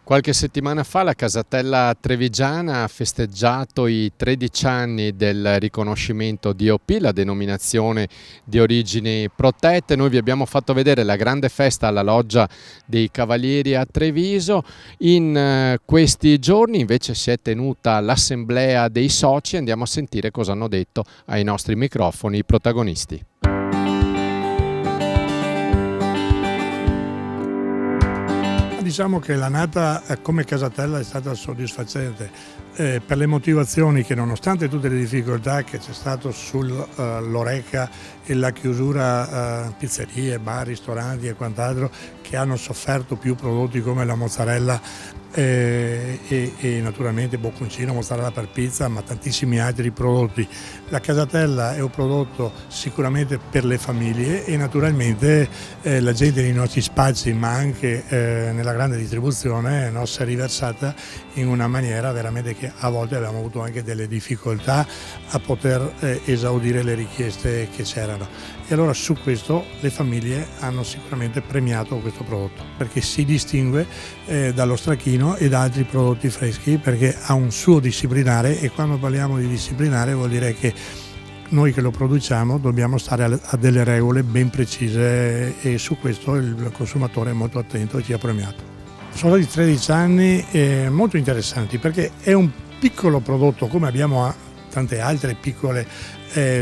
Qualche settimana fa la Casatella Trevigiana ha festeggiato i 13 anni del riconoscimento DOP, la denominazione di origini protette. Noi vi abbiamo fatto vedere la grande festa alla Loggia dei Cavalieri a Treviso. In questi giorni invece si è tenuta l'assemblea dei soci. Andiamo a sentire cosa hanno detto ai nostri microfoni i protagonisti. Diciamo che la nata come Casatella è stata soddisfacente per le motivazioni che, nonostante tutte le difficoltà che c'è stato sull'Oreca e la chiusura pizzerie, bar, ristoranti e quant'altro, che hanno sofferto più prodotti come la mozzarella e naturalmente bocconcino, mozzarella per pizza, ma tantissimi altri prodotti. La Casatella è un prodotto sicuramente per le famiglie e naturalmente la gente nei nostri spazi, ma anche nella grande distribuzione, si è riversata in una maniera veramente che a volte abbiamo avuto anche delle difficoltà a poter esaudire le richieste che c'erano. E allora su questo le famiglie hanno sicuramente premiato questo prodotto, perché si distingue dallo stracchino e da altri prodotti freschi, perché ha un suo disciplinare, e quando parliamo di disciplinare vuol dire che noi che lo produciamo dobbiamo stare a delle regole ben precise, e su questo il consumatore è molto attento e ci ha premiato. Sono stati 13 anni molto interessanti, perché è un piccolo prodotto, come abbiamo tante altre piccole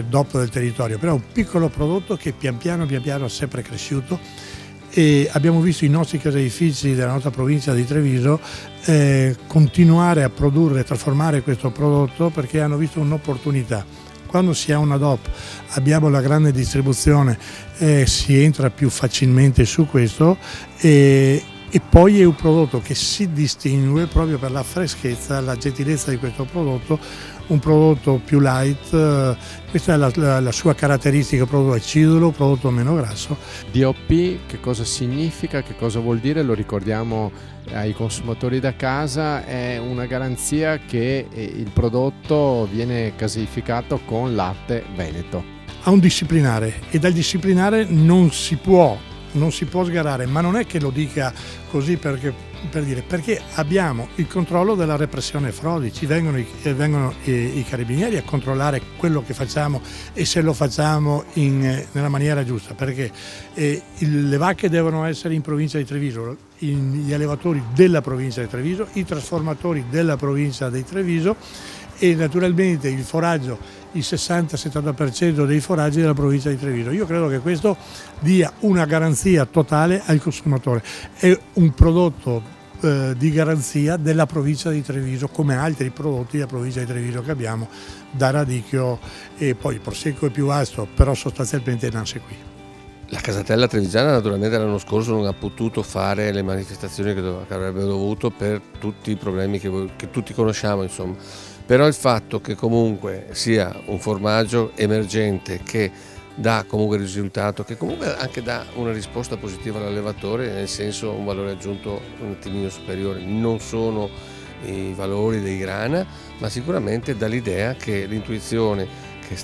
DOP del territorio, però è un piccolo prodotto che pian piano è sempre cresciuto, e abbiamo visto i nostri caseifici della nostra provincia di Treviso continuare a produrre e trasformare questo prodotto, perché hanno visto un'opportunità. Quando si ha una DOP, abbiamo la grande distribuzione, si entra più facilmente su questo, e poi è un prodotto che si distingue proprio per la freschezza, la gentilezza di questo prodotto, un prodotto più light. Questa è la sua caratteristica, prodotto acidulo, prodotto meno grasso. DOP che cosa significa, che cosa vuol dire? Lo ricordiamo ai consumatori da casa: è una garanzia che il prodotto viene caseificato con latte veneto. Ha un disciplinare, e dal disciplinare non si può sgarare, ma non è che lo dica così per dire, perché abbiamo il controllo della repressione frodi. Ci vengono i carabinieri a controllare quello che facciamo e se lo facciamo nella maniera giusta, perché le vacche devono essere in provincia di Treviso, gli allevatori della provincia di Treviso, i trasformatori della provincia di Treviso, e naturalmente il foraggio, il 60-70% dei foraggi della provincia di Treviso. Io credo che questo dia una garanzia totale al consumatore. È un prodotto di garanzia della provincia di Treviso, come altri prodotti della provincia di Treviso che abbiamo, da radicchio, e poi il prosecco è più vasto, però sostanzialmente nasce qui. La Casatella Trevigiana naturalmente l'anno scorso non ha potuto fare le manifestazioni che avrebbe dovuto, per tutti i problemi che tutti conosciamo, insomma. Però il fatto che comunque sia un formaggio emergente, che dà comunque il risultato, che comunque anche dà una risposta positiva all'allevatore, nel senso un valore aggiunto un attimino superiore, non sono i valori dei grana, ma sicuramente dà l'idea che l'intuizione che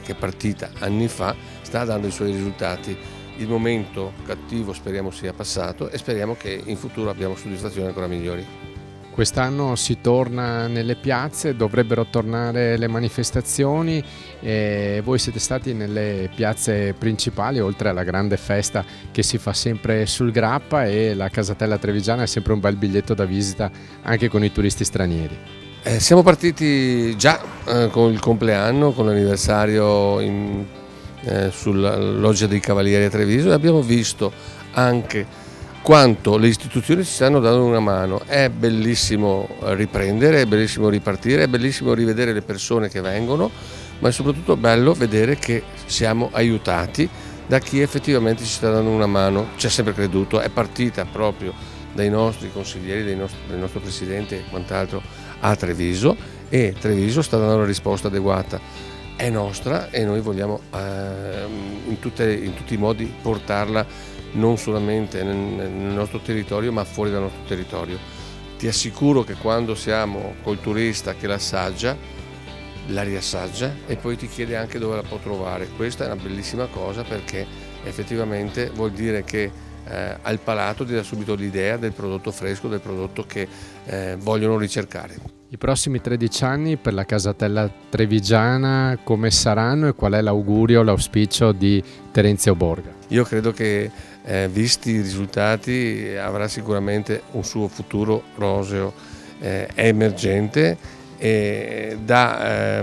è partita anni fa sta dando i suoi risultati. Il momento cattivo speriamo sia passato, e speriamo che in futuro abbiamo soddisfazioni ancora migliori. Quest'anno si torna nelle piazze, dovrebbero tornare le manifestazioni, e voi siete stati nelle piazze principali, oltre alla grande festa che si fa sempre sul Grappa, e la Casatella Trevigiana è sempre un bel biglietto da visita anche con i turisti stranieri. Siamo partiti già con il compleanno, con l'anniversario sulla Loggia dei Cavalieri a Treviso, e abbiamo visto anche quanto le istituzioni ci stanno dando una mano. È bellissimo riprendere, è bellissimo ripartire, è bellissimo rivedere le persone che vengono, ma è soprattutto bello vedere che siamo aiutati da chi effettivamente ci sta dando una mano. Ci ha sempre creduto, è partita proprio dai nostri consiglieri, del nostro presidente e quant'altro a Treviso, e Treviso sta dando una risposta adeguata. È nostra, e noi vogliamo in tutti i modi portarla non solamente nel nostro territorio, ma fuori dal nostro territorio. Ti assicuro che quando siamo col turista che l'assaggia, la riassaggia e poi ti chiede anche dove la può trovare. Questa è una bellissima cosa, perché effettivamente vuol dire che al palato, ti dà subito l'idea del prodotto fresco, del prodotto che vogliono ricercare. I prossimi 13 anni per la casatella trevigiana come saranno e qual è l'augurio, l'auspicio di Terenzio Borga? Io credo che visti i risultati avrà sicuramente un suo futuro roseo, è emergente e dà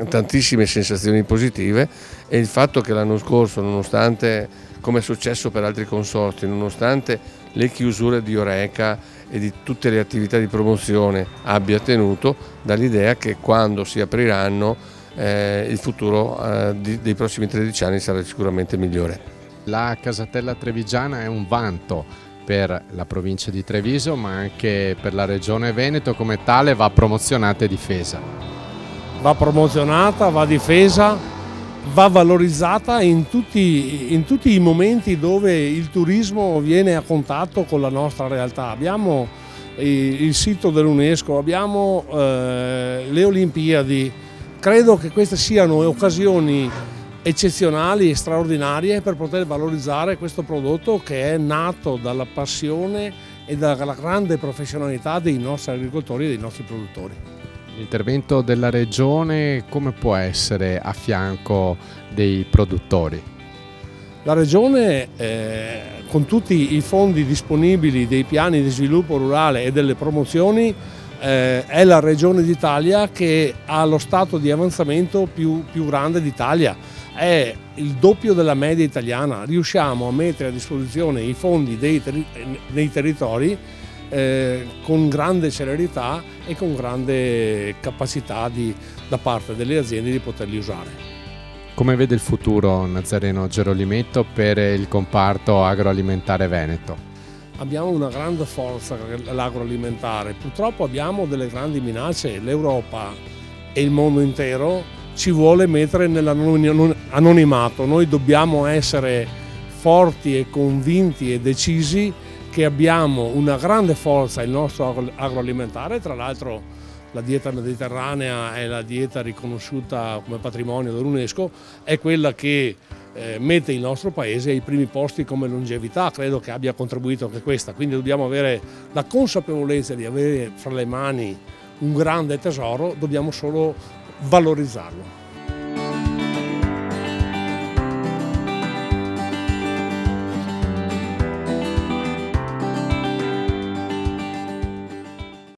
tantissime sensazioni positive, e il fatto che l'anno scorso, nonostante, come è successo per altri consorzi, nonostante le chiusure di Horeca e di tutte le attività di promozione abbia tenuto, dà l'idea che quando si apriranno il futuro dei prossimi 13 anni sarà sicuramente migliore. La casatella trevigiana è un vanto per la provincia di Treviso, ma anche per la regione Veneto, come tale va promozionata e difesa. Va promozionata, va difesa, va valorizzata in tutti i momenti dove il turismo viene a contatto con la nostra realtà. Abbiamo il sito dell'UNESCO, abbiamo le Olimpiadi. Credo che queste siano occasioni eccezionali e straordinarie per poter valorizzare questo prodotto che è nato dalla passione e dalla grande professionalità dei nostri agricoltori e dei nostri produttori. L'intervento della regione come può essere a fianco dei produttori? La regione con tutti i fondi disponibili dei piani di sviluppo rurale e delle promozioni è la regione d'Italia che ha lo stato di avanzamento più grande d'Italia. È il doppio della media italiana. Riusciamo a mettere a disposizione i fondi dei territori con grande celerità e con grande capacità da parte delle aziende di poterli usare. Come vede il futuro Nazareno Gerolimetto per il comparto agroalimentare veneto? Abbiamo una grande forza l'agroalimentare, purtroppo abbiamo delle grandi minacce, l'Europa e il mondo intero ci vuole mettere nell'anonimato. Noi dobbiamo essere forti e convinti e decisi che abbiamo una grande forza il nostro agroalimentare. Tra l'altro la dieta mediterranea è la dieta riconosciuta come patrimonio dell'UNESCO, è quella che mette il nostro paese ai primi posti come longevità. Credo che abbia contribuito anche questa, quindi dobbiamo avere la consapevolezza di avere fra le mani un grande tesoro, dobbiamo solo valorizzarlo.